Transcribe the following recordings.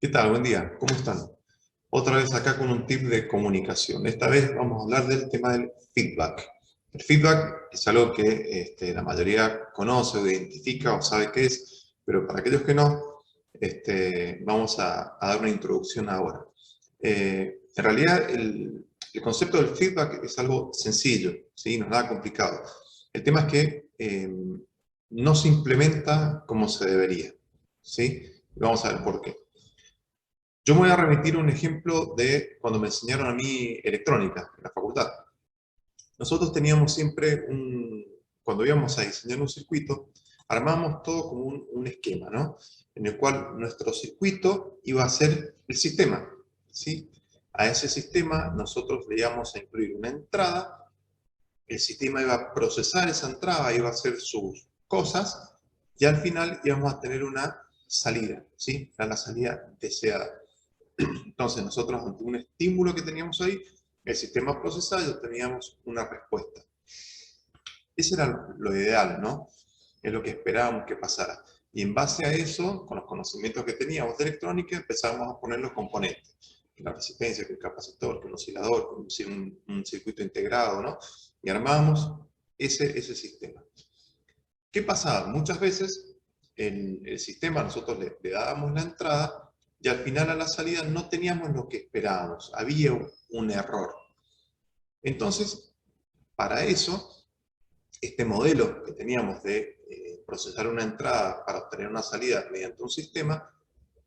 ¿Qué tal? Buen día. ¿Cómo están? Otra vez acá con un tip de comunicación. Esta vez vamos a hablar del tema del feedback. El feedback es algo que la mayoría conoce o identifica o sabe qué es, pero para aquellos que no, vamos a dar una introducción ahora. En realidad, el concepto del feedback es algo sencillo, ¿sí? No es nada complicado. El tema es que no se implementa como se debería, ¿sí? Vamos a ver por qué. Yo me voy a remitir a un ejemplo de cuando me enseñaron a mí electrónica en la facultad. Nosotros teníamos siempre cuando íbamos a diseñar un circuito, armábamos todo como un esquema, ¿no? En el cual nuestro circuito iba a ser el sistema, ¿sí? A ese sistema nosotros le íbamos a incluir una entrada, el sistema iba a procesar esa entrada, iba a hacer sus cosas, y al final íbamos a tener una salida, ¿sí? Era la salida deseada. Entonces nosotros ante un estímulo que teníamos ahí, el sistema procesaba y obteníamos una respuesta. Ese era lo ideal, ¿no? Es lo que esperábamos que pasara. Y en base a eso, con los conocimientos que teníamos de electrónica, empezamos a poner los componentes. La resistencia, que el capacitor, que el oscilador, un circuito integrado, ¿no? Y armábamos ese sistema. ¿Qué pasaba? Muchas veces el sistema nosotros le dábamos la entrada y al final a la salida no teníamos lo que esperábamos, había un error. Entonces, para eso, este modelo que teníamos de procesar una entrada para obtener una salida mediante un sistema,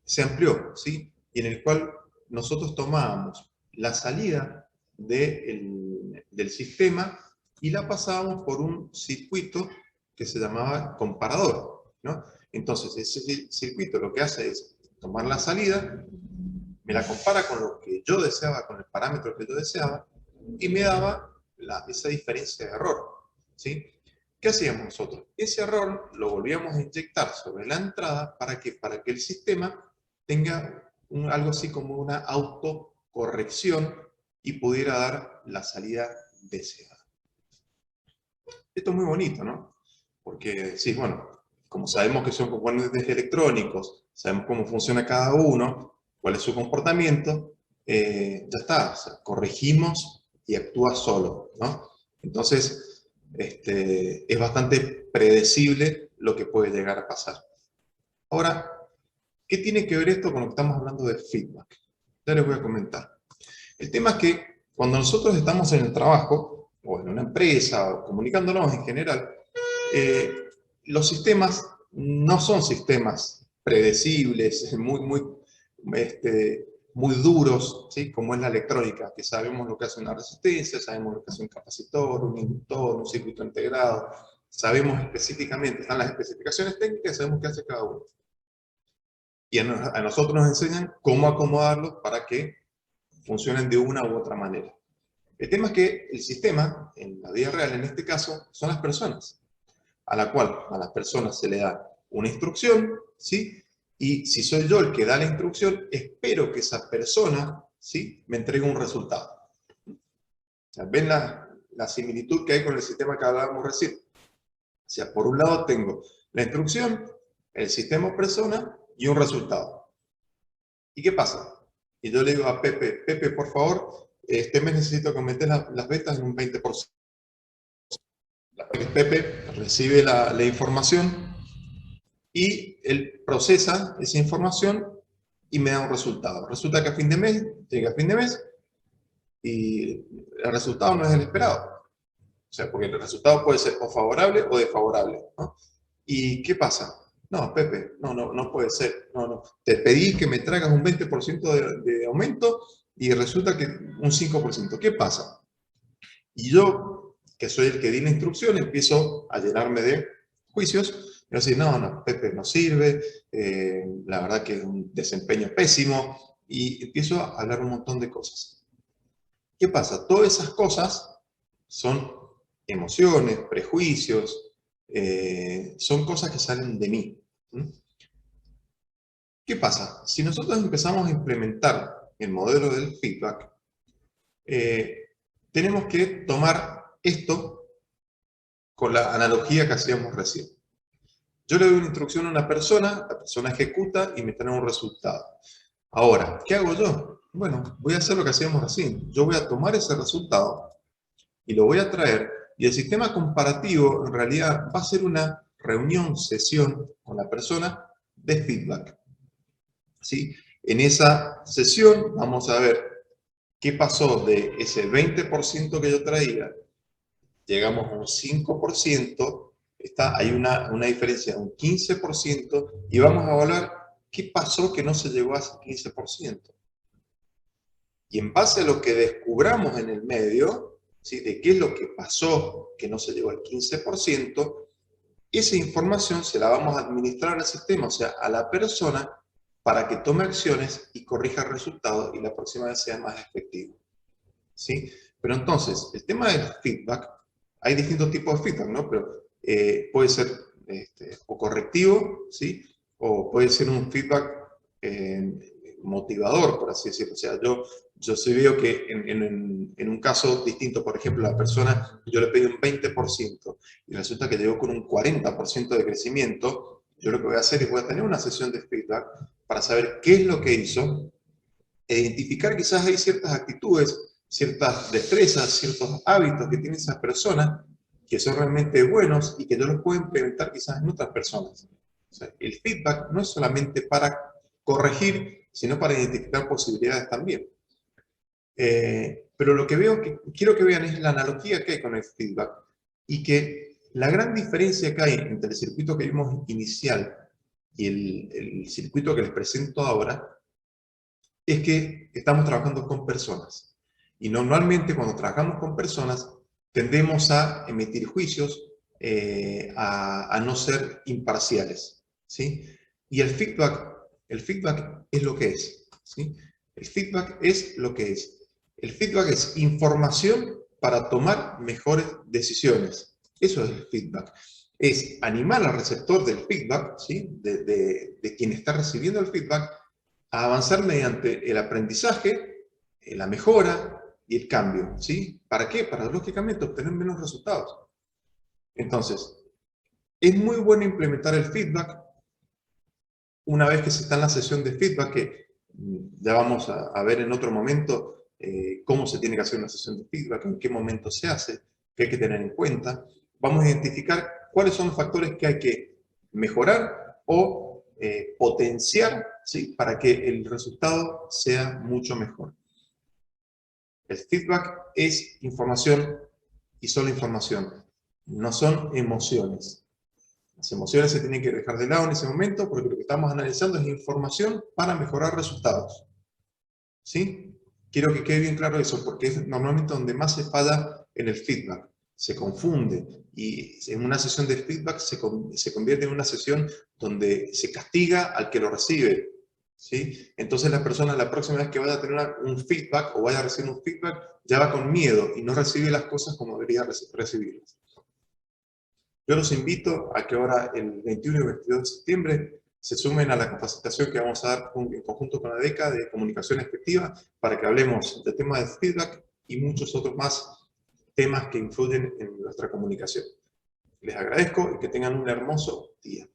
se amplió, ¿sí? Y en el cual nosotros tomábamos la salida del sistema y la pasábamos por un circuito que se llamaba comparador, ¿no? Entonces, ese circuito lo que hace es tomar la salida, me la compara con lo que yo deseaba, con el parámetro que yo deseaba, y me daba esa diferencia de error, ¿sí? ¿Qué hacíamos nosotros? Ese error lo volvíamos a inyectar sobre la entrada para que el sistema tenga algo así como una autocorrección y pudiera dar la salida deseada. Esto es muy bonito, ¿no? Porque, sí, bueno, como sabemos que son componentes electrónicos, sabemos cómo funciona cada uno, cuál es su comportamiento, ya está, o sea, corregimos y actúa solo, ¿no? Entonces, es bastante predecible lo que puede llegar a pasar. Ahora, ¿qué tiene que ver esto con lo que estamos hablando de feedback? Ya les voy a comentar. El tema es que cuando nosotros estamos en el trabajo, o en una empresa, o comunicándonos en general, eh, los sistemas no son sistemas predecibles, muy duros, ¿sí? Como es la electrónica, que sabemos lo que hace una resistencia, sabemos lo que hace un capacitor, un inductor, un circuito integrado, sabemos específicamente, están las especificaciones técnicas, sabemos qué hace cada uno. Y a nosotros nos enseñan cómo acomodarlos para que funcionen de una u otra manera. El tema es que el sistema, en la vida real en este caso, son las personas, a la cual a las personas se le da una instrucción, ¿sí? Y si soy yo el que da la instrucción, espero que esa persona, ¿sí?, me entregue un resultado. O sea, ¿ven la similitud que hay con el sistema que hablábamos recién? O sea, por un lado tengo la instrucción, el sistema persona y un resultado. ¿Y qué pasa? Y yo le digo a Pepe, Pepe, por favor, este mes necesito que aumente las ventas en un 20%. Pepe recibe la información y él procesa esa información y me da un resultado. Resulta que a fin de mes, llega a fin de mes y el resultado no es el esperado. O sea, porque el resultado puede ser o favorable o desfavorable, ¿no? ¿Y qué pasa? No, Pepe, no puede ser. No. Te pedí que me traigas un 20% de aumento y resulta que un 5%. ¿Qué pasa? Y yo, que soy el que di la instrucción, empiezo a llenarme de juicios y decir, no, Pepe no sirve, la verdad que es un desempeño pésimo, y empiezo a hablar un montón de cosas. ¿Qué pasa? Todas esas cosas son emociones, prejuicios, son cosas que salen de mí. ¿Qué pasa? Si nosotros empezamos a implementar el modelo del feedback, tenemos que tomar esto con la analogía que hacíamos recién. Yo le doy una instrucción a una persona, la persona ejecuta y me trae un resultado. Ahora, ¿qué hago yo? Bueno, voy a hacer lo que hacíamos recién. Yo voy a tomar ese resultado y lo voy a traer, y el sistema comparativo en realidad va a ser una reunión, sesión con la persona de feedback. ¿Sí? En esa sesión vamos a ver qué pasó de ese 20% que yo traía, llegamos a un 5%, hay una diferencia de un 15%, y vamos a evaluar qué pasó que no se llegó a ese 15%. Y en base a lo que descubramos en el medio, ¿sí? De qué es lo que pasó que no se llegó al 15%, esa información se la vamos a administrar al sistema, o sea, a la persona, para que tome acciones y corrija resultados y la próxima vez sea más efectivo. ¿Sí? Pero entonces, el tema del feedback, hay distintos tipos de feedback, ¿no? Pero puede ser o correctivo, ¿sí? O puede ser un feedback motivador, por así decirlo. O sea, yo sí veo que en un caso distinto, por ejemplo, la persona, yo le pedí un 20% y resulta que llegó con un 40% de crecimiento, yo lo que voy a hacer es voy a tener una sesión de feedback para saber qué es lo que hizo, e identificar quizás hay ciertas actitudes, ciertas destrezas, ciertos hábitos que tiene esa persona que son realmente buenos y que yo los puedo implementar quizás en otras personas. O sea, el feedback no es solamente para corregir, sino para identificar posibilidades también. Pero lo que quiero que vean es la analogía que hay con el feedback y que la gran diferencia que hay entre el circuito que vimos inicial y el circuito que les presento ahora es que estamos trabajando con personas. Y normalmente cuando trabajamos con personas tendemos a emitir juicios, a no ser imparciales. ¿Sí? Y el feedback es lo que es. ¿Sí? El feedback es lo que es. El feedback es información para tomar mejores decisiones. Eso es el feedback. Es animar al receptor del feedback, ¿sí? de quien está recibiendo el feedback, a avanzar mediante el aprendizaje, la mejora y el cambio. ¿Sí? ¿Para qué? Para, lógicamente, obtener menos resultados. Entonces, es muy bueno implementar el feedback una vez que se está en la sesión de feedback, que ya vamos a ver en otro momento cómo se tiene que hacer una sesión de feedback, en qué momento se hace, qué hay que tener en cuenta. Vamos a identificar cuáles son los factores que hay que mejorar o potenciar, ¿sí? Para que el resultado sea mucho mejor. El feedback es información y solo información, no son emociones. Las emociones se tienen que dejar de lado en ese momento porque lo que estamos analizando es información para mejorar resultados. ¿Sí? Quiero que quede bien claro eso porque es normalmente donde más se falla en el feedback. Se confunde y en una sesión de feedback se convierte en una sesión donde se castiga al que lo recibe. ¿Sí? Entonces la persona la próxima vez que vaya a tener un feedback o vaya a recibir un feedback ya va con miedo y no recibe las cosas como debería recibirlas. Yo los invito a que ahora el 21 y 22 de septiembre se sumen a la capacitación que vamos a dar en conjunto con la DECA de comunicación efectiva para que hablemos de temas de feedback y muchos otros más temas que influyen en nuestra comunicación. Les agradezco y que tengan un hermoso día.